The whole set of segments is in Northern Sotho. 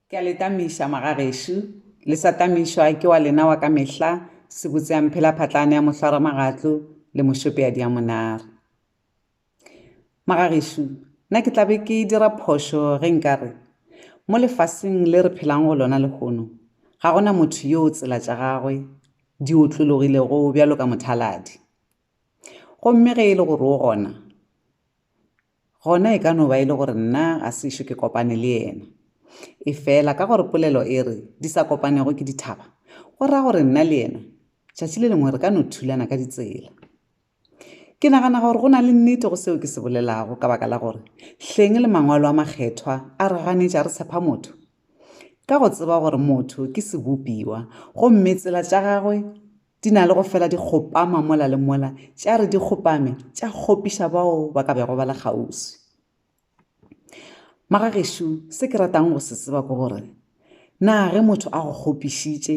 Ke a le tamiša magagešo le sa tamišwa ke wa lena wa ka mehla se botse ya mphela phatlane ya mohlwara magatlo le mošopeadi ya monare. Magagešo nna ke tlabe ke dira phošo ge nkare mo lefaseng le re phelang go lona lekgono ga gona motho yo tsela tša gagwe di otlologilego bjalo ka mothaladi. Gomme ge e le gore o gona e ka no ba e le gore nna ga se išo ke kopane le yena, e fela ka gore polelo e re di sa kopanego ke dithaba go raya gore nna le yena tšatši le lengwe re ka no thulana ka ditsela. Ke nagana gore go na le nnete go seo ke se bolelago ka baka la gore hleng le mangwalo a makgethwa a re ganetša re tshepa motho ka go tseba gore motho ke sebopiwa gomme tsela tša gagwe di na le go fela di kgopama mola le mola tša re di kgopame tša kgopiša bao ba ka bego ba le kgauswi. Magagešo se ke ratang go se tseba ke gore na ge motho a go kgopišitše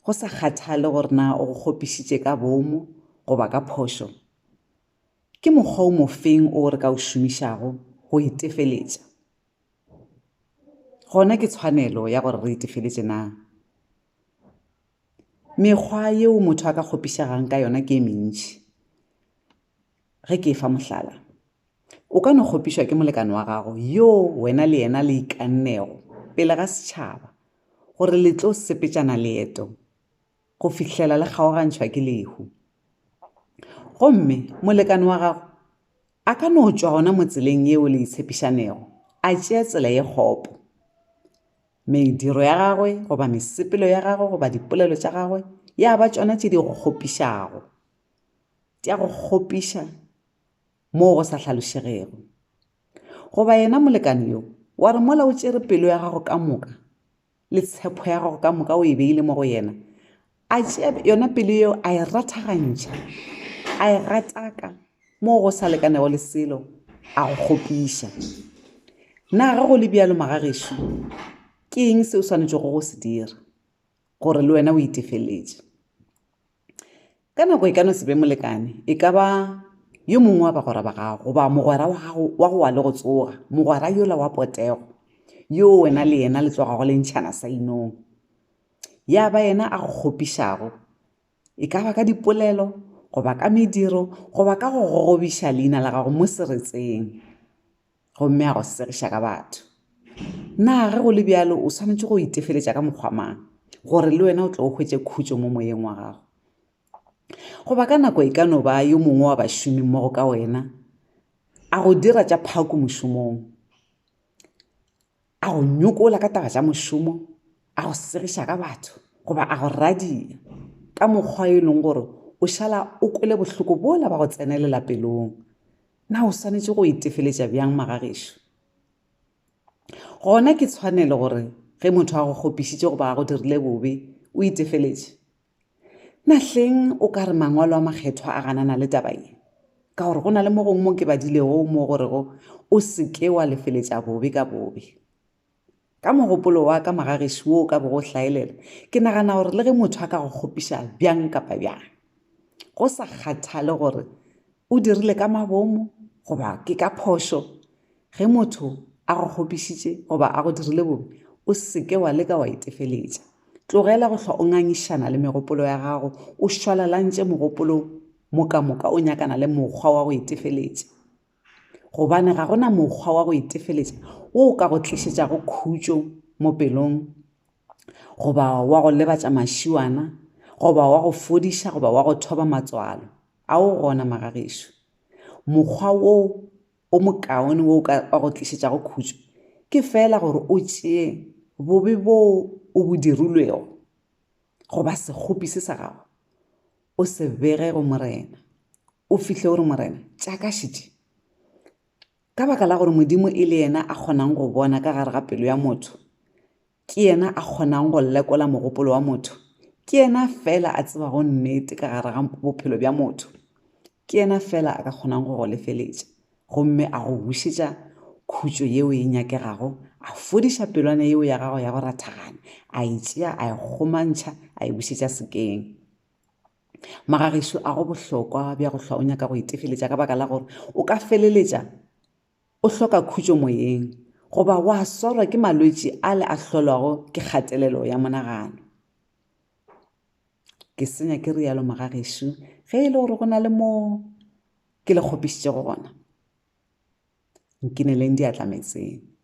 go sa kgathale gore na o go kgopišitše ka bomo goba ka phošo, ke mokgwa o mofeng o re ka o šomišago go itefeletša. Gona ke tshwanelo ya gore re itefeletše na? Mekgwa yeo motho a ka kgopišagang ka yona ke e mentši. Ge ke fa mohlala, o ka no kgopišwa ke molekane wa gago yo wena le yena le ikannego pele ga setšhaba gore le tlo sepetšana leeto go fihlela le kgaogantšhwa ke lehu. Gomme molekane wa gago a ka no tšwa gona mo tseleng yeo le itshepišanego a tšea tsela ye kgopo. Mediro ya gagwe goba mesepelo ya gagwe goba dipolelo tša gagwe ya ba tšona tše di go kgopišago, di a go kgopiša moo go sa hlalošegego. Goba yena molekane yo wa re mola o tšere pelo ya gago ka moka le tshepo ya gago ka moka o e beile mo go yena, a tšea yona pelo yeo a e rathagantšha, a e gataka moo go sa lekanego le selo, a go kgopiša. Na ge go le bjalo magagešo, ke eng se o swanetšego go se dira gore le wena o itefeletše? Ka nako e ka no se be molekane, e ka ba yo mongwe wa bagwera ba gago goba mogwera wa gago wa go wa le go tsoga, mogwera yola wa potego yo wena le yena le tlogago le ntšhana sa inong. Ya ba yena a go kgopišago, e ka ba ka dipolelo goba ka mediro goba ka go gogobiša leina la gago mo seretseng, gomme a go segiša ka batho. Na ge go le bjalo o swanetše go itefeletša ka mokgwa mang gore le wena o tlo o hwetše khutšo mo moyeng wa gago? Goba ka nako e ka no ba yo mongwe wa bašomi mmogo ka wena a go dira tša phako mošomong, a go nyokola ka taba tša mošomo, a go segiša ka batho goba a go radia ka mokgwa e leng gore o šala o kwele bohloko bola ba go tsenelela pelong. Na o swanetše go itefeletša bjang magagešo? Gona ke tshwanelo gore ge motho a go kgopišitše goba a go dirile bobe o itefeletše? Na hleng o ka re mangwalo a makgethwa a ganana le taba ye, ka gore go na le mo gongwe mo ke badilego mo gorego o seke wa lefeletša bobe ka bobe. Ka mogopolo wa ka magagešo wo ka bo go hlaelela, ke nagana gore le ge motho a ka go kgopiša bjang kapa bjang, go sa kgathale gore o dirile ka mabomo goba ke ka phošo, ge motho a go kgopišitše goba a go dirile bobe, o seke wa leka wa itefeletša. Tlogela go hlwa o ngangišana le megopolo ya gago, o šwalalantše mogopolo moka o nyakana le mokgwa wa go itefeletša, gobane ga gona mokgwa wa go itefeletša wo o ka go tlišetšago khutšo mo pelong goba wa go lebatša mašiwana goba wa go fodiša goba wa go thoba matswalo ao gona magagešo. Mokgwa wo o mokaone wo o ka go tlišetšago khutšo ke fela gore o tšee bobe bo o bo dirilwego goba sekgopi se sa gago o se bege go morena, o fihle gore morena tšakašitše, ka baka la gore modimo e le yena a kgonang go bona ka gare ga pelo ya motho, ke yena a kgonang go lekola mogopolo wa motho, ke yena fela a tseba go nnete ka gare ga bophelo bja motho, ke yena fela a ka kgonang go go lefeletša gomme a go bušetša khutšo yeo e nyakegago, a fodiša pelwana yeo ya gago ya go rathagana, a e tšea a e kgomantšha a e bušetša sekeng. Magagešo a go bohlokwa bja go hlwa o nyaka go itefeletša ka baka la gore o ka feleletša o hloka khutšo moyeng, goba wa swarwa ke malwetši a le a hlolwago ke kgatelelo ya monagano. Ke senya ke rialo mogagešo ge e le gore go na le mo ke le kgopišitšego gona nkineleng diatla metseng.